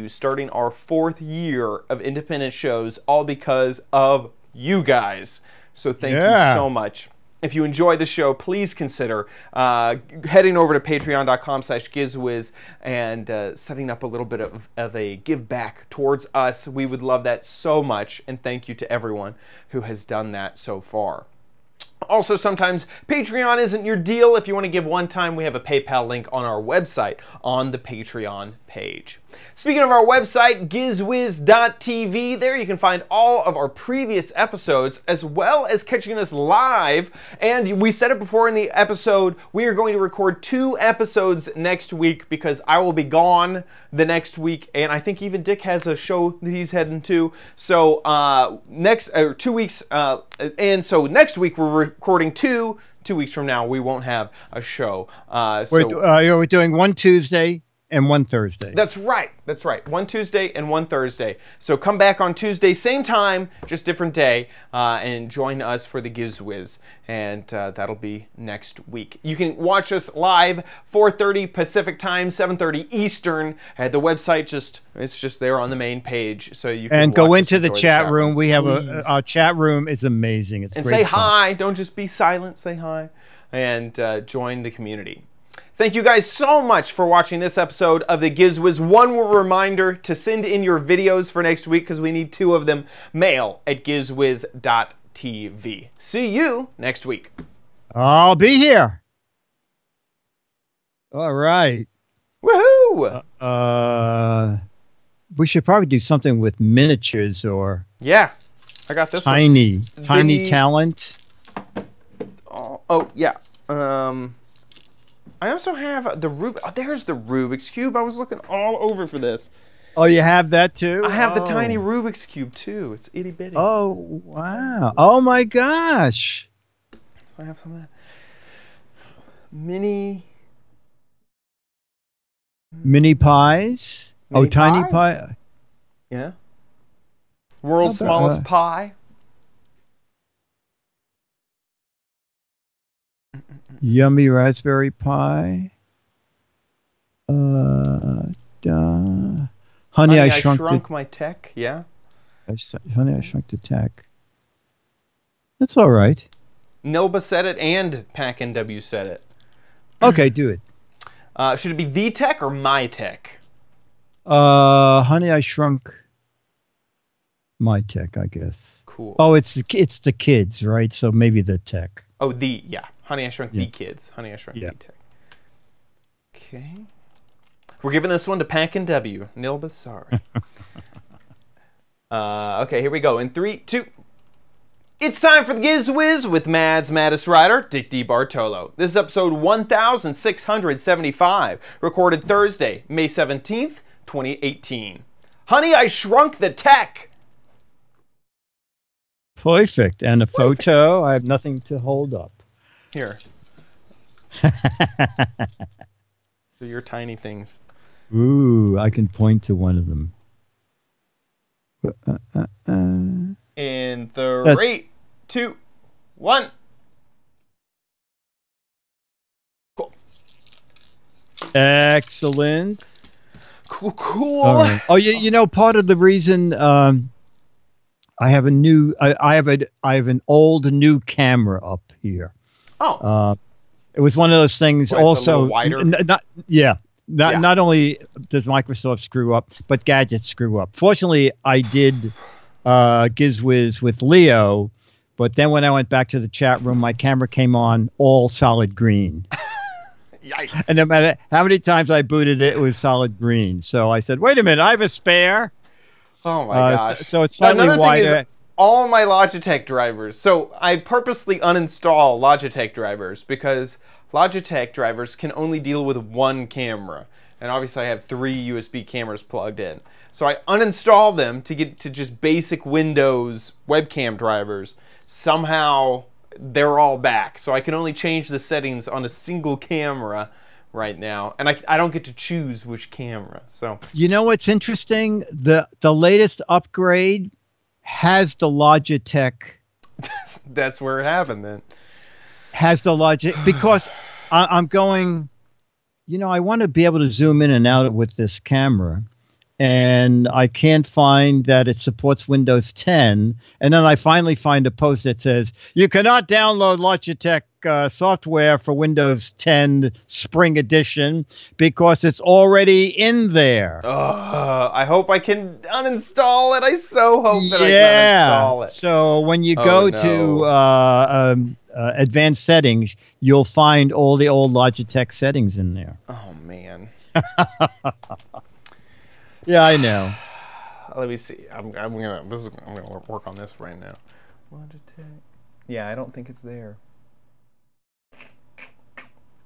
Starting our 4th year of independent shows, all because of you guys. So thank you so much. If you enjoy the show, please consider heading over to patreon.com/GizWiz and setting up a little bit of a give back towards us. We would love that so much, and thank you to everyone who has done that so far. Also, sometimes Patreon isn't your deal. If you want to give one time, we have a PayPal link on our website on the Patreon page. Speaking of our website, gizwiz.tv, there you can find all of our previous episodes as well as catching us live. And we said it before in the episode, we are going to record 2 episodes next week because I will be gone the next week, and I think even Dick has a show that he's heading to. So 2 weeks, and so next week we're recording 2. 2 weeks from now we won't have a show. We're doing one Tuesday and one Thursday. That's right. One Tuesday and one Thursday. So come back on Tuesday, same time, just different day, and join us for the Giz Wiz. And that'll be next week. You can watch us live 4:30 Pacific time, 7:30 Eastern. At the website, it's just there on the main page, so you can go watch into us, the chat room. We have Please. our chat room is amazing. It's and great say fun. hi. Don't just be silent. Say hi, and join the community. Thank you guys so much for watching this episode of the Giz Wiz. One more reminder to send in your videos for next week because we need 2 of them. Mail at gizwiz.tv. See you next week. I'll be here. All right. Woohoo! we should probably do something with miniatures or Yeah, I got this one. tiny talent. Oh yeah. I also have the Rubik. Oh, there's the Rubik's Cube. I was looking all over for this. Oh, you have that too? I have the tiny Rubik's Cube too. It's itty bitty. Oh, wow. Oh my gosh. So I have some of that. Mini pies? Mini tiny pies? pie. Yeah. World's smallest pie. Yummy raspberry pie. Honey, I Shrunk My Tech. Yeah. Honey, I Shrunk the Tech. That's all right. Nilba said it and Pack NW said it. Okay, do it. Should it be the Tech or My Tech? Honey, I Shrunk My Tech, I guess. Cool. Oh, it's the kids, right? So maybe the Tech. Oh, yeah. Honey, I Shrunk the Kids. Honey, I Shrunk the Tech. Okay. We're giving this one to Pack and W. Nilba, sorry. Okay, here we go. In 3, 2. It's time for the Giz Wiz with Mad's Maddest Writer, Dick D. Bartolo. This is episode 1675, recorded Thursday, May 17th, 2018. Honey, I Shrunk the Tech. Perfect. And a photo. I have nothing to hold up. Here. They're your tiny things. Ooh, I can point to one of them. In 3, 2, 1. Cool. Excellent. Cool. All right. Oh, you know, part of the reason I have a new, I have an old new camera up here. Oh. It was one of those things. Well, it's also, a little wider. Not only does Microsoft screw up, but gadgets screw up. Fortunately, I did Giz Wiz with Leo, but then when I went back to the chat room, my camera came on all solid green. Yikes. And no matter how many times I booted it, it was solid green. So I said, wait a minute, I have a spare. Oh my gosh. So it's slightly wider. All my Logitech drivers. So I purposely uninstall Logitech drivers because Logitech drivers can only deal with one camera. And obviously I have 3 USB cameras plugged in. So I uninstall them to get to just basic Windows webcam drivers. Somehow they're all back. So I can only change the settings on a single camera right now. And I don't get to choose which camera. So you know what's interesting? The latest upgrade has the Logitech. That's where it happened then. Has the Logitech, because I'm going, you know, I want to be able to zoom in and out with this camera, and I can't find that it supports Windows 10. And then I finally find a post that says, you cannot download Logitech software for Windows 10 Spring Edition because it's already in there. I hope I can uninstall it. I so hope that I can uninstall it. So when you go to advanced settings, you'll find all the old Logitech settings in there. Oh, man. Yeah, I know. Let me see. I'm gonna work on this right now. Logitech. Yeah, I don't think it's there.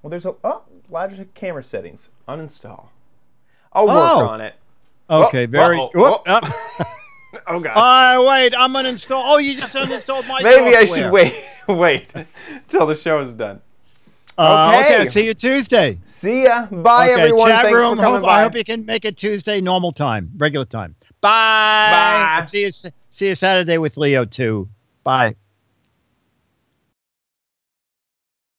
Well, there's Logitech camera settings. Uninstall. I'll work on it. Okay, Oh god. Wait, I'm uninstall. Oh, you just uninstalled my Maybe software. I should wait till the show is done. Okay, see you Tuesday. See ya. Bye, everyone. Chat Thanks room, for coming by. I hope you can make it Tuesday normal time, regular time. Bye. Bye. See you Saturday with Leo too. Bye.